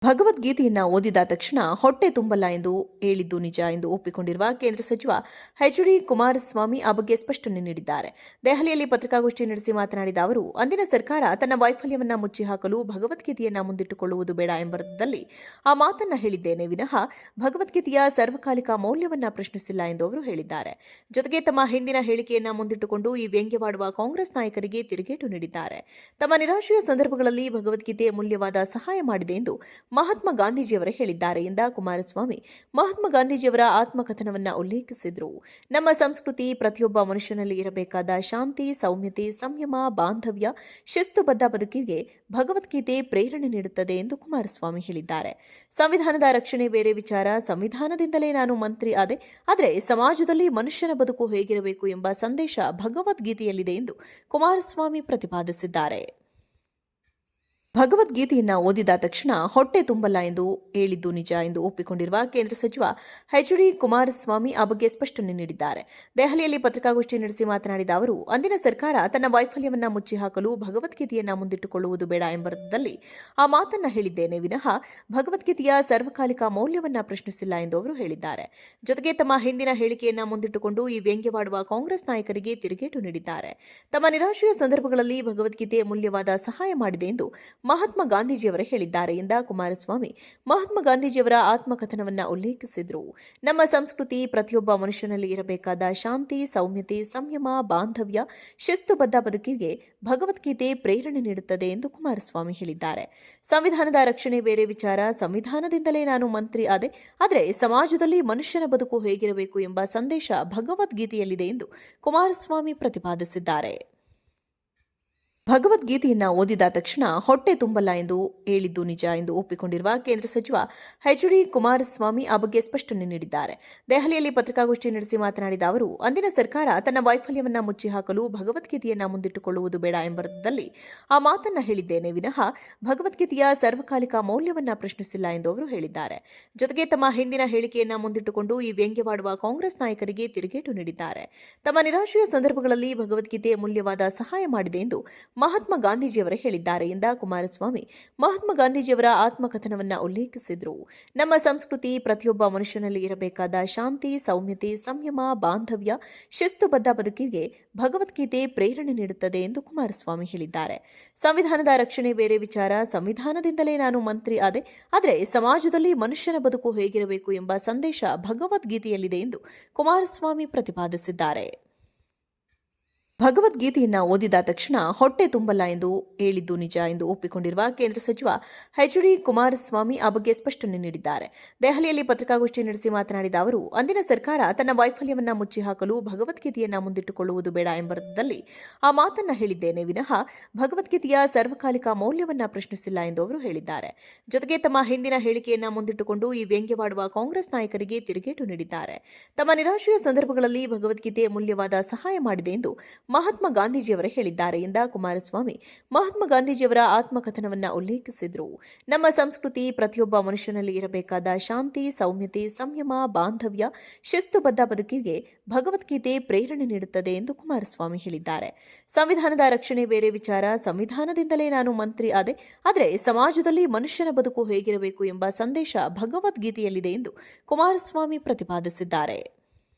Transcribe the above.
ಭಗವದ್ಗೀತೆಯನ್ನ ಓದಿದ ತಕ್ಷಣ ಹೊಟ್ಟೆ ತುಂಬಲ್ಲ ಎಂದು ಹೇಳಿದ್ದು ನಿಜ ಎಂದು ಒಪ್ಪಿಕೊಂಡಿರುವ ಕೇಂದ್ರ ಸಚಿವ ಎಚ್.ಡಿ. ಕುಮಾರಸ್ವಾಮಿ ಆ ಬಗ್ಗೆ ಸ್ಪಷ್ಟನೆ ನೀಡಿದ್ದಾರೆ. ದೆಹಲಿಯಲ್ಲಿ ಪತ್ರಿಕಾಗೋಷ್ಠಿ ನಡೆಸಿ ಮಾತನಾಡಿದ ಅವರು, ಅಂದಿನ ಸರ್ಕಾರ ತನ್ನ ವೈಫಲ್ಯವನ್ನ ಮುಚ್ಚಿಹಾಕಲು ಭಗವದ್ಗೀತೆಯನ್ನ ಮುಂದಿಟ್ಟುಕೊಳ್ಳುವುದು ಬೇಡ ಎಂಬರ್ಥದಲ್ಲಿ ಆ ಮಾತನ್ನ ಹೇಳಿದ್ದೇನೆ ವಿನಃ ಭಗವದ್ಗೀತೆಯ ಸರ್ವಕಾಲಿಕ ಮೌಲ್ಯವನ್ನ ಪ್ರಶ್ನಿಸಿಲ್ಲ ಎಂದು ಅವರು ಹೇಳಿದ್ದಾರೆ. ಜೊತೆಗೆ ತಮ್ಮ ಹಿಂದಿನ ಹೇಳಿಕೆಯನ್ನ ಮುಂದಿಟ್ಟುಕೊಂಡು ಈ ವ್ಯಂಗ್ಯವಾಡುವ ಕಾಂಗ್ರೆಸ್ ನಾಯಕರಿಗೆ ತಿರುಗೇಟು ನೀಡಿದ್ದಾರೆ. ತಮ್ಮ ನಿರಾಶೆಯ ಸಂದರ್ಭಗಳಲ್ಲಿ ಭಗವದ್ಗೀತೆ ಮೂಲ್ಯವಾದ ಸಹಾಯ ಮಾಡಿದೆ ಎಂದು ಮಹಾತ್ಮ ಗಾಂಧೀಜಿಯವರೇ ಹೇಳಿದ್ದಾರೆ ಎಂದ ಕುಮಾರಸ್ವಾಮಿ ಮಹಾತ್ಮ ಗಾಂಧೀಜಿಯವರ ಆತ್ಮಕಥನವನ್ನ ಉಲ್ಲೇಖಿಸಿದರು. ನಮ್ಮ ಸಂಸ್ಕೃತಿ ಪ್ರತಿಯೊಬ್ಬ ಮನುಷ್ಯನಲ್ಲಿ ಇರಬೇಕಾದ ಶಾಂತಿ, ಸೌಮ್ಯತೆ, ಸಂಯಮ, ಬಾಂಧವ್ಯ, ಶಿಸ್ತುಬದ್ಧ ಬದುಕಿಗೆ ಭಗವದ್ಗೀತೆ ಪ್ರೇರಣೆ ನೀಡುತ್ತದೆ ಎಂದು ಕುಮಾರಸ್ವಾಮಿ ಹೇಳಿದ್ದಾರೆ. ಸಂವಿಧಾನದ ರಕ್ಷಣೆ ಬೇರೆ ವಿಚಾರ. ಸಂವಿಧಾನದಿಂದಲೇ ನಾನು ಮಂತ್ರಿ ಆದೆ, ಆದರೆ ಸಮಾಜದಲ್ಲಿ ಮನುಷ್ಯನ ಬದುಕು ಹೇಗಿರಬೇಕು ಎಂಬ ಸಂದೇಶ ಭಗವದ್ಗೀತೆಯಲ್ಲಿದೆ ಎಂದು ಕುಮಾರಸ್ವಾಮಿ ಪ್ರತಿಪಾದಿಸಿದ್ದಾರೆ. ಭಗವದ್ಗೀತೆಯನ್ನ ಓದಿದ ತಕ್ಷಣ ಹೊಟ್ಟೆ ತುಂಬಲ್ಲ ಎಂದು ಹೇಳಿದ್ದು ನಿಜ ಎಂದು ಒಪ್ಪಿಕೊಂಡಿರುವ ಕೇಂದ್ರ ಸಚಿವ ಎಚ್.ಡಿ. ಕುಮಾರಸ್ವಾಮಿ ಆ ಬಗ್ಗೆ ಸ್ಪಷ್ಟನೆ ನೀಡಿದ್ದಾರೆ. ದೆಹಲಿಯಲ್ಲಿ ಪತ್ರಿಕಾಗೋಷ್ಠಿ ನಡೆಸಿ ಮಾತನಾಡಿದ ಅವರು, ಅಂದಿನ ಸರ್ಕಾರ ತನ್ನ ವೈಫಲ್ಯವನ್ನ ಮುಚ್ಚಿಹಾಕಲು ಭಗವದ್ಗೀತೆಯನ್ನ ಮುಂದಿಟ್ಟುಕೊಳ್ಳುವುದು ಬೇಡ ಎಂಬರ್ಥದಲ್ಲಿ ಆ ಮಾತನ್ನ ಹೇಳಿದ್ದೇನೆ ವಿನಃ ಭಗವದ್ಗೀತೆಯ ಸರ್ವಕಾಲಿಕ ಮೌಲ್ಯವನ್ನ ಪ್ರಶ್ನಿಸಿಲ್ಲ ಎಂದು ಅವರು ಹೇಳಿದ್ದಾರೆ. ಜೊತೆಗೆ ತಮ್ಮ ಹಿಂದಿನ ಹೇಳಿಕೆಯನ್ನ ಮುಂದಿಟ್ಟುಕೊಂಡು ಈ ವ್ಯಂಗ್ಯವಾಡುವ ಕಾಂಗ್ರೆಸ್ ನಾಯಕರಿಗೆ ತಿರುಗೇಟು ನೀಡಿದ್ದಾರೆ. ತಮ್ಮ ನಿರಾಶೆಯ ಸಂದರ್ಭಗಳಲ್ಲಿ ಭಗವದ್ಗೀತೆ ಮೂಲ್ಯವಾದ ಸಹಾಯ ಮಾಡಿದೆ ಎಂದು ಮಹಾತ್ಮ ಗಾಂಧೀಜಿಯವರೇ ಹೇಳಿದ್ದಾರೆ ಎಂದ ಕುಮಾರಸ್ವಾಮಿ ಮಹಾತ್ಮ ಗಾಂಧೀಜಿಯವರ ಆತ್ಮಕಥನವನ್ನ ಉಲ್ಲೇಖಿಸಿದರು. ನಮ್ಮ ಸಂಸ್ಕೃತಿ ಪ್ರತಿಯೊಬ್ಬ ಮನುಷ್ಯನಲ್ಲಿ ಇರಬೇಕಾದ ಶಾಂತಿ, ಸೌಮ್ಯತೆ, ಸಂಯಮ, ಬಾಂಧವ್ಯ, ಶಿಸ್ತುಬದ್ಧ ಬದುಕಿಗೆ ಭಗವದ್ಗೀತೆ ಪ್ರೇರಣೆ ನೀಡುತ್ತದೆ ಎಂದು ಕುಮಾರಸ್ವಾಮಿ ಹೇಳಿದ್ದಾರೆ. ಸಂವಿಧಾನದ ರಕ್ಷಣೆ ಬೇರೆ ವಿಚಾರ. ಸಂವಿಧಾನದಿಂದಲೇ ನಾನು ಮಂತ್ರಿ ಆದೆ, ಆದರೆ ಸಮಾಜದಲ್ಲಿ ಮನುಷ್ಯನ ಬದುಕು ಹೇಗಿರಬೇಕು ಎಂಬ ಸಂದೇಶ ಭಗವದ್ಗೀತೆಯಲ್ಲಿದೆ ಎಂದು ಕುಮಾರಸ್ವಾಮಿ ಪ್ರತಿಪಾದಿಸಿದ್ದಾರೆ. ಭಗವದ್ಗೀತೆಯನ್ನ ಓದಿದ ತಕ್ಷಣ ಹೊಟ್ಟೆ ತುಂಬಲ್ಲ ಎಂದು ಹೇಳಿದ್ದು ನಿಜ ಎಂದು ಒಪ್ಪಿಕೊಂಡಿರುವ ಕೇಂದ್ರ ಸಚಿವ ಎಚ್.ಡಿ. ಕುಮಾರಸ್ವಾಮಿ ಆ ಬಗ್ಗೆ ಸ್ಪಷ್ಟನೆ ನೀಡಿದ್ದಾರೆ. ದೆಹಲಿಯಲ್ಲಿ ಪತ್ರಿಕಾಗೋಷ್ಠಿ ನಡೆಸಿ ಮಾತನಾಡಿದ ಅವರು, ಅಂದಿನ ಸರ್ಕಾರ ತನ್ನ ವೈಫಲ್ಯವನ್ನ ಮುಚ್ಚಿಹಾಕಲು ಭಗವದ್ಗೀತೆಯನ್ನ ಮುಂದಿಟ್ಟುಕೊಳ್ಳುವುದು ಬೇಡ ಎಂಬರ್ಥದಲ್ಲಿ ಆ ಮಾತನ್ನ ಹೇಳಿದ್ದೇನೆ ವಿನಃ ಭಗವದ್ಗೀತೆಯ ಸರ್ವಕಾಲಿಕ ಮೌಲ್ಯವನ್ನ ಪ್ರಶ್ನಿಸಿಲ್ಲ ಎಂದು ಅವರು ಹೇಳಿದ್ದಾರೆ. ಜೊತೆಗೆ ತಮ್ಮ ಹಿಂದಿನ ಹೇಳಿಕೆಯನ್ನ ಮುಂದಿಟ್ಟುಕೊಂಡು ಈ ವ್ಯಂಗ್ಯವಾಡುವ ಕಾಂಗ್ರೆಸ್ ನಾಯಕರಿಗೆ ತಿರುಗೇಟು ನೀಡಿದ್ದಾರೆ. ತಮ್ಮ ನಿರಾಶೆಯ ಸಂದರ್ಭಗಳಲ್ಲಿ ಭಗವದ್ಗೀತೆ ಮೂಲ್ಯವಾದ ಸಹಾಯ ಮಾಡಿದೆ ಎಂದು ಮಹಾತ್ಮ ಗಾಂಧೀಜಿಯವರೇ ಹೇಳಿದ್ದಾರೆ ಎಂದ ಕುಮಾರಸ್ವಾಮಿ ಮಹಾತ್ಮ ಗಾಂಧೀಜಿಯವರ ಆತ್ಮಕಥನವನ್ನ ಉಲ್ಲೇಖಿಸಿದರು. ನಮ್ಮ ಸಂಸ್ಕೃತಿ ಪ್ರತಿಯೊಬ್ಬ ಮನುಷ್ಯನಲ್ಲಿ ಇರಬೇಕಾದ ಶಾಂತಿ, ಸೌಮ್ಯತೆ, ಸಂಯಮ, ಬಾಂಧವ್ಯ, ಶಿಸ್ತುಬದ್ಧ ಬದುಕಿಗೆ ಭಗವದ್ಗೀತೆ ಪ್ರೇರಣೆ ನೀಡುತ್ತದೆ ಎಂದು ಕುಮಾರಸ್ವಾಮಿ ಹೇಳಿದ್ದಾರೆ. ಸಂವಿಧಾನದ ರಕ್ಷಣೆ ಬೇರೆ ವಿಚಾರ. ಸಂವಿಧಾನದಿಂದಲೇ ನಾನು ಮಂತ್ರಿ ಆದೆ, ಆದರೆ ಸಮಾಜದಲ್ಲಿ ಮನುಷ್ಯನ ಬದುಕು ಹೇಗಿರಬೇಕು ಎಂಬ ಸಂದೇಶ ಭಗವದ್ಗೀತೆಯಲ್ಲಿದೆ ಎಂದು ಕುಮಾರಸ್ವಾಮಿ ಪ್ರತಿಪಾದಿಸಿದ್ದಾರೆ. ಭಗವದ್ಗೀತೆಯನ್ನ ಓದಿದ ತಕ್ಷಣ ಹೊಟ್ಟೆ ತುಂಬಲ್ಲ ಎಂದು ಹೇಳಿದ್ದು ನಿಜ ಎಂದು ಒಪ್ಪಿಕೊಂಡಿರುವ ಕೇಂದ್ರ ಸಚಿವ ಎಚ್.ಡಿ. ಕುಮಾರಸ್ವಾಮಿ ಆ ಬಗ್ಗೆ ಸ್ಪಷ್ಟನೆ ನೀಡಿದ್ದಾರೆ. ದೆಹಲಿಯಲ್ಲಿ ಪತ್ರಿಕಾಗೋಷ್ಠಿ ನಡೆಸಿ ಮಾತನಾಡಿದ ಅವರು, ಅಂದಿನ ಸರ್ಕಾರ ತನ್ನ ವೈಫಲ್ಯವನ್ನ ಮುಚ್ಚಿಹಾಕಲು ಭಗವದ್ಗೀತೆಯನ್ನ ಮುಂದಿಟ್ಟುಕೊಳ್ಳುವುದು ಬೇಡ ಎಂಬರ್ಥದಲ್ಲಿ ಆ ಮಾತನ್ನ ಹೇಳಿದ್ದೇನೆ ವಿನಃ ಭಗವದ್ಗೀತೆಯ ಸರ್ವಕಾಲಿಕ ಮೌಲ್ಯವನ್ನ ಪ್ರಶ್ನಿಸಿಲ್ಲ ಎಂದು ಅವರು ಹೇಳಿದ್ದಾರೆ. ಜೊತೆಗೆ ತಮ್ಮ ಹಿಂದಿನ ಹೇಳಿಕೆಯನ್ನ ಮುಂದಿಟ್ಟುಕೊಂಡು ಈ ವ್ಯಂಗ್ಯವಾಡುವ ಕಾಂಗ್ರೆಸ್ ನಾಯಕರಿಗೆ ತಿರುಗೇಟು ನೀಡಿದ್ದಾರೆ. ತಮ್ಮ ನಿರಾಶೆಯ ಸಂದರ್ಭಗಳಲ್ಲಿ ಭಗವದ್ಗೀತೆ ಮೂಲ್ಯವಾದ ಸಹಾಯ ಮಾಡಿದೆ ಎಂದು ಮಹಾತ್ಮ ಗಾಂಧೀಜಿಯವರೇ ಹೇಳಿದ್ದಾರೆ ಎಂದ ಕುಮಾರಸ್ವಾಮಿ ಮಹಾತ್ಮ ಗಾಂಧೀಜಿಯವರ ಆತ್ಮಕಥನವನ್ನ ಉಲ್ಲೇಖಿಸಿದರು. ನಮ್ಮ ಸಂಸ್ಕೃತಿ ಪ್ರತಿಯೊಬ್ಬ ಮನುಷ್ಯನಲ್ಲಿ ಇರಬೇಕಾದ ಶಾಂತಿ, ಸೌಮ್ಯತೆ, ಸಂಯಮ, ಬಾಂಧವ್ಯ, ಶಿಸ್ತುಬದ್ಧ ಬದುಕಿಗೆ ಭಗವದ್ಗೀತೆ ಪ್ರೇರಣೆ ನೀಡುತ್ತದೆ ಎಂದು ಕುಮಾರಸ್ವಾಮಿ ಹೇಳಿದ್ದಾರೆ. ಸಂವಿಧಾನದ ರಕ್ಷಣೆ ಬೇರೆ ವಿಚಾರ. ಸಂವಿಧಾನದಿಂದಲೇ ನಾನು ಮಂತ್ರಿ ಆದೆ, ಆದರೆ ಸಮಾಜದಲ್ಲಿ ಮನುಷ್ಯನ ಬದುಕು ಹೇಗಿರಬೇಕು ಎಂಬ ಸಂದೇಶ ಭಗವದ್ಗೀತೆಯಲ್ಲಿದೆ ಎಂದು ಕುಮಾರಸ್ವಾಮಿ ಪ್ರತಿಪಾದಿಸಿದ್ದಾರೆ.